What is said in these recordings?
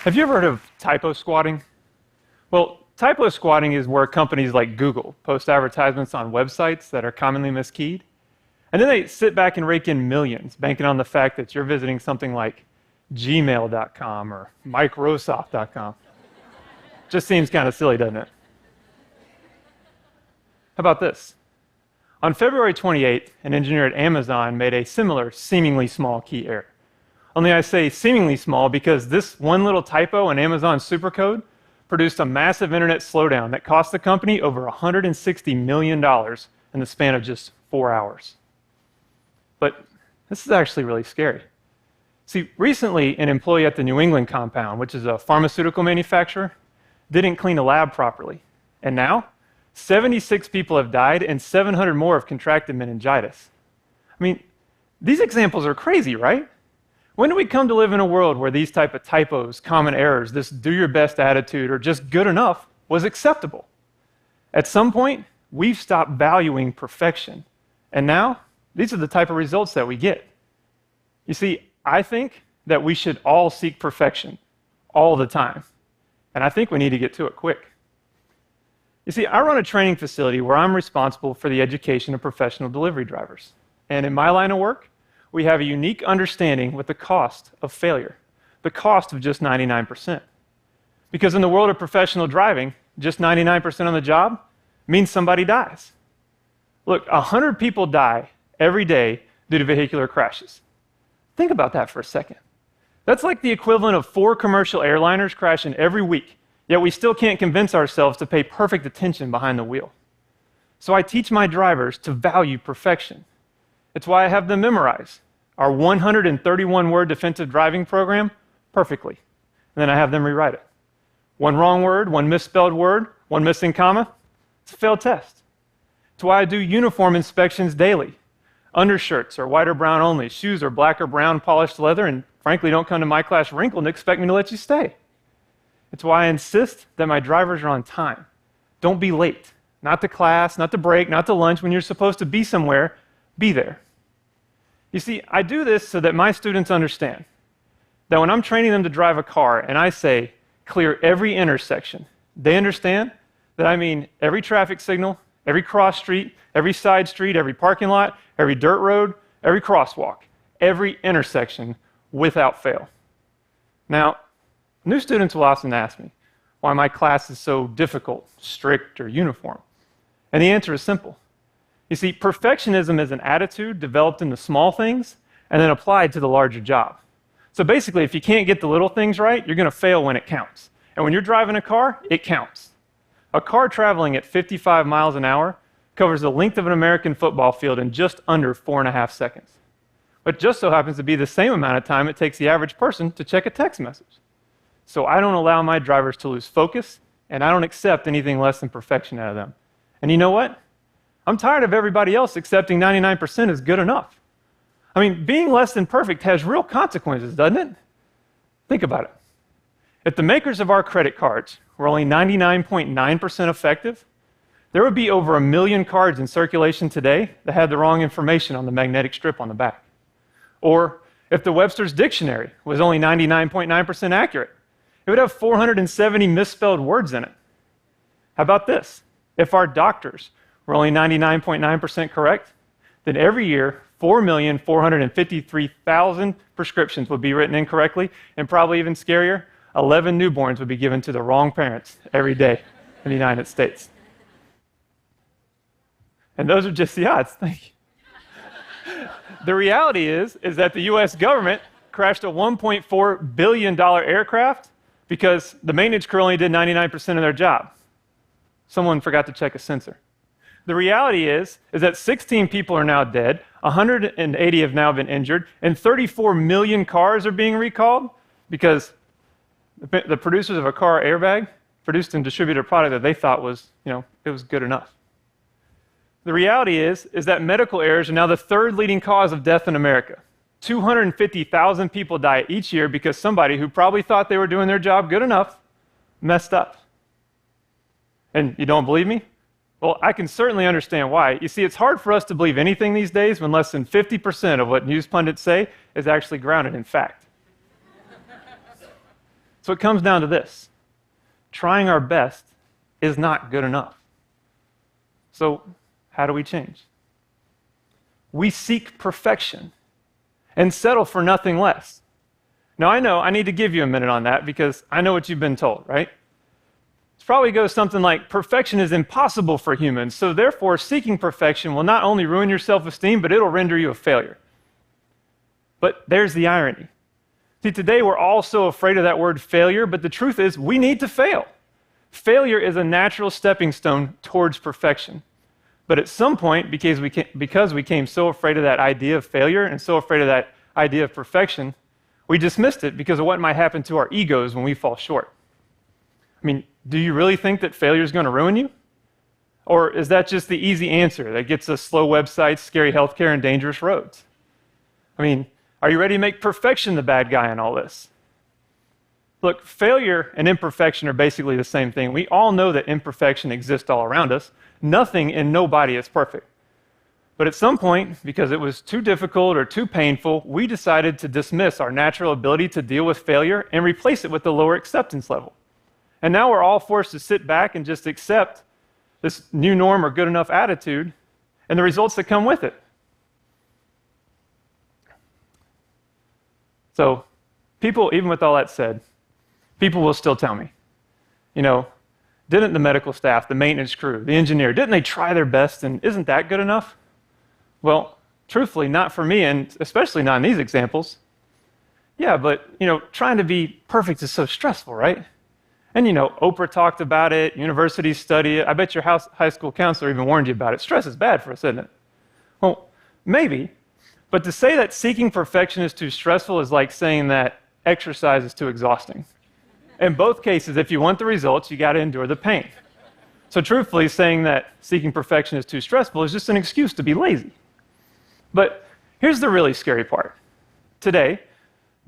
Have you ever heard of typo squatting? Well, typo squatting is where companies like Google post advertisements on websites that are commonly miskeyed, and then they sit back and rake in millions, banking on the fact that you're visiting something like gmail.com or microsoft.com. Just seems kind of silly, doesn't it? How about this? On February 28th, an engineer at Amazon made a similar, seemingly small key error. Only I say seemingly small because this one little typo in Amazon's supercode produced a massive internet slowdown that cost the company over $160 million in the span of just 4 hours. But this is actually really scary. See, recently an employee at the New England compound, which is a pharmaceutical manufacturer, didn't clean a lab properly. And now, 76 people have died and 700 more have contracted meningitis. I mean, these examples are crazy, right? When do we come to live in a world where these type of typos, common errors, this do your best attitude, or just good enough was acceptable? At some point, we've stopped valuing perfection. And now, these are the type of results that we get. You see, I think that we should all seek perfection all the time. And I think we need to get to it quick. You see, I run a training facility where I'm responsible for the education of professional delivery drivers. And in my line of work, we have a unique understanding with the cost of failure, the cost of just 99%. Because in the world of professional driving, just 99% on the job means somebody dies. Look, 100 people die every day due to vehicular crashes. Think about that for a second. That's like the equivalent of 4 commercial airliners crashing every week, yet we still can't convince ourselves to pay perfect attention behind the wheel. So I teach my drivers to value perfection. It's why I have them memorize our 131-word defensive driving program perfectly. And then I have them rewrite it. One wrong word, one misspelled word, one missing comma, it's a failed test. It's why I do uniform inspections daily. Undershirts are white or brown only, shoes are black or brown polished leather, and frankly, don't come to my class wrinkled and expect me to let you stay. It's why I insist that my drivers are on time. Don't be late. Not to class, not to break, not to lunch. When you're supposed to be somewhere, be there. You see, I do this so that my students understand that when I'm training them to drive a car and I say, clear every intersection, they understand that I mean every traffic signal, every cross street, every side street, every parking lot, every dirt road, every crosswalk, every intersection without fail. Now, new students will often ask me why my class is so difficult, strict, or uniform. And the answer is simple. You see, perfectionism is an attitude developed in the small things and then applied to the larger job. So basically, if you can't get the little things right, you're going to fail when it counts. And when you're driving a car, it counts. A car traveling at 55 miles an hour covers the length of an American football field in just under 4.5 seconds. But just so happens to be the same amount of time it takes the average person to check a text message. So I don't allow my drivers to lose focus, and I don't accept anything less than perfection out of them. And you know what? I'm tired of everybody else accepting 99% is good enough. I mean, being less than perfect has real consequences, doesn't it? Think about it. If the makers of our credit cards were only 99.9% effective, there would be over 1 million cards in circulation today that had the wrong information on the magnetic strip on the back. Or if the Webster's Dictionary was only 99.9% accurate, it would have 470 misspelled words in it. How about this? If our doctors were only 99.9% correct, then every year, 4,453,000 prescriptions would be written incorrectly, and probably even scarier, 11 newborns would be given to the wrong parents every day in the United States. And those are just the odds. Thank you. The reality is that the US government crashed a $1.4 billion aircraft because the maintenance crew only did 99% of their job. Someone forgot to check a sensor. The reality is that 16 people are now dead, 180 have now been injured, and 34 million cars are being recalled because the producers of a car airbag produced and distributed a product that they thought was, it was good enough. The reality is that medical errors are now the 3rd leading cause of death in America. 250,000 people die each year because somebody who probably thought they were doing their job good enough messed up. And you don't believe me? Well, I can certainly understand why. You see, it's hard for us to believe anything these days when less than 50% of what news pundits say is actually grounded in fact. So it comes down to this. Trying our best is not good enough. So how do we change? We seek perfection and settle for nothing less. Now, I know I need to give you a minute on that because I know what you've been told, right? It probably goes something like, perfection is impossible for humans, so therefore seeking perfection will not only ruin your self-esteem, but it'll render you a failure. But there's the irony. See, today we're all so afraid of that word failure, but the truth is we need to fail. Failure is a natural stepping stone towards perfection. But at some point, because we became so afraid of that idea of failure and so afraid of that idea of perfection, we dismissed it because of what might happen to our egos when we fall short. I mean, do you really think that failure is going to ruin you? Or is that just the easy answer that gets us slow websites, scary healthcare, and dangerous roads? I mean, are you ready to make perfection the bad guy in all this? Look, failure and imperfection are basically the same thing. We all know that imperfection exists all around us. Nothing and nobody is perfect. But at some point, because it was too difficult or too painful, we decided to dismiss our natural ability to deal with failure and replace it with a lower acceptance level. And now we're all forced to sit back and just accept this new norm or good enough attitude and the results that come with it. So people, even with all that said, people will still tell me, didn't the medical staff, the maintenance crew, the engineer, didn't they try their best and isn't that good enough? Well, truthfully, not for me, and especially not in these examples. Yeah, but, trying to be perfect is so stressful, right? And, Oprah talked about it, universities study it. I bet your high school counselor even warned you about it. Stress is bad for us, isn't it? Well, maybe. But to say that seeking perfection is too stressful is like saying that exercise is too exhausting. In both cases, if you want the results, you got to endure the pain. So truthfully, saying that seeking perfection is too stressful is just an excuse to be lazy. But here's the really scary part. Today,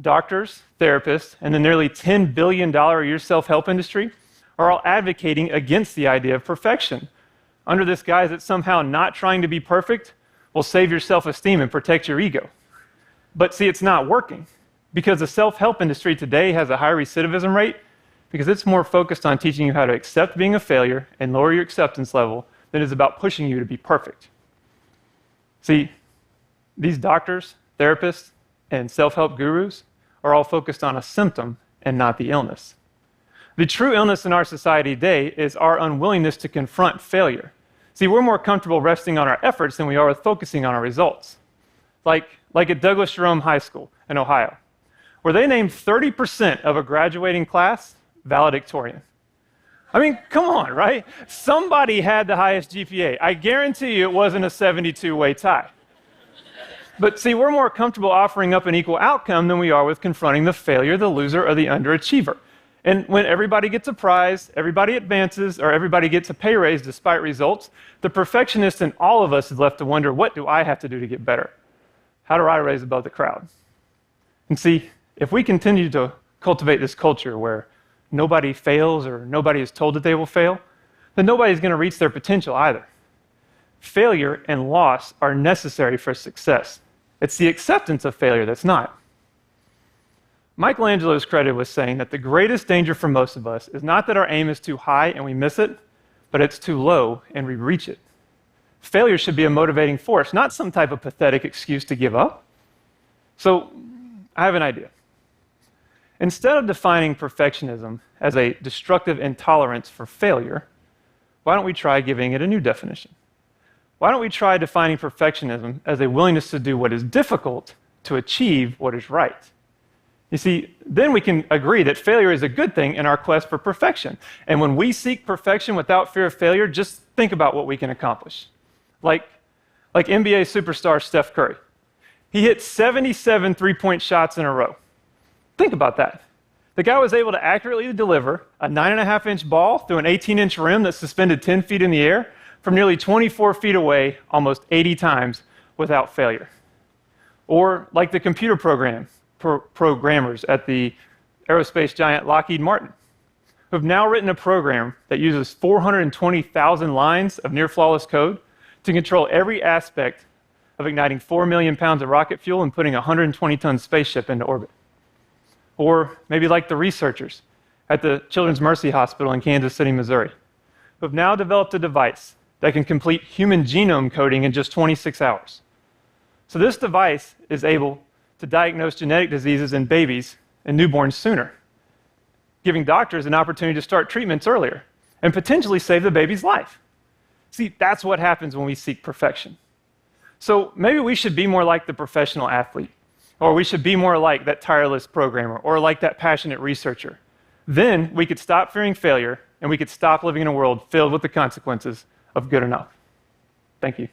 doctors, therapists, and the nearly $10 billion a year self-help industry are all advocating against the idea of perfection, under this guise that somehow not trying to be perfect will save your self-esteem and protect your ego. But see, it's not working, because the self-help industry today has a high recidivism rate because it's more focused on teaching you how to accept being a failure and lower your acceptance level than it is about pushing you to be perfect. See, these doctors, therapists, and self-help gurus are all focused on a symptom and not the illness. The true illness in our society today is our unwillingness to confront failure. See, we're more comfortable resting on our efforts than we are with focusing on our results. Like at Douglas Jerome High School in Ohio, where they named 30% of a graduating class valedictorian. I mean, come on, right? Somebody had the highest GPA. I guarantee you it wasn't a 72-way tie. But see, we're more comfortable offering up an equal outcome than we are with confronting the failure, the loser, or the underachiever. And when everybody gets a prize, everybody advances, or everybody gets a pay raise despite results, the perfectionist in all of us is left to wonder, what do I have to do to get better? How do I raise above the crowd? And see, if we continue to cultivate this culture where nobody fails or nobody is told that they will fail, then nobody's going to reach their potential either. Failure and loss are necessary for success. It's the acceptance of failure that's not. Michelangelo is credited with saying that the greatest danger for most of us is not that our aim is too high and we miss it, but it's too low and we reach it. Failure should be a motivating force, not some type of pathetic excuse to give up. So, I have an idea. Instead of defining perfectionism as a destructive intolerance for failure, why don't we try giving it a new definition? Why don't we try defining perfectionism as a willingness to do what is difficult to achieve what is right? You see, then we can agree that failure is a good thing in our quest for perfection. And when we seek perfection without fear of failure, just think about what we can accomplish. Like NBA superstar Steph Curry. He hit 77 three-point shots in a row. Think about that. The guy was able to accurately deliver a 9.5-inch ball through an 18-inch rim that's suspended 10 feet in the air from nearly 24 feet away almost 80 times without failure. Or like the computer programmers at the aerospace giant Lockheed Martin, who have now written a program that uses 420,000 lines of near-flawless code to control every aspect of igniting 4 million pounds of rocket fuel and putting a 120-ton spaceship into orbit. Or maybe like the researchers at the Children's Mercy Hospital in Kansas City, Missouri, who have now developed a device that can complete human genome coding in just 26 hours. So this device is able to diagnose genetic diseases in babies and newborns sooner, giving doctors an opportunity to start treatments earlier and potentially save the baby's life. See, that's what happens when we seek perfection. So maybe we should be more like the professional athlete, or we should be more like that tireless programmer, or like that passionate researcher. Then we could stop fearing failure, and we could stop living in a world filled with the consequences of good enough. Thank you.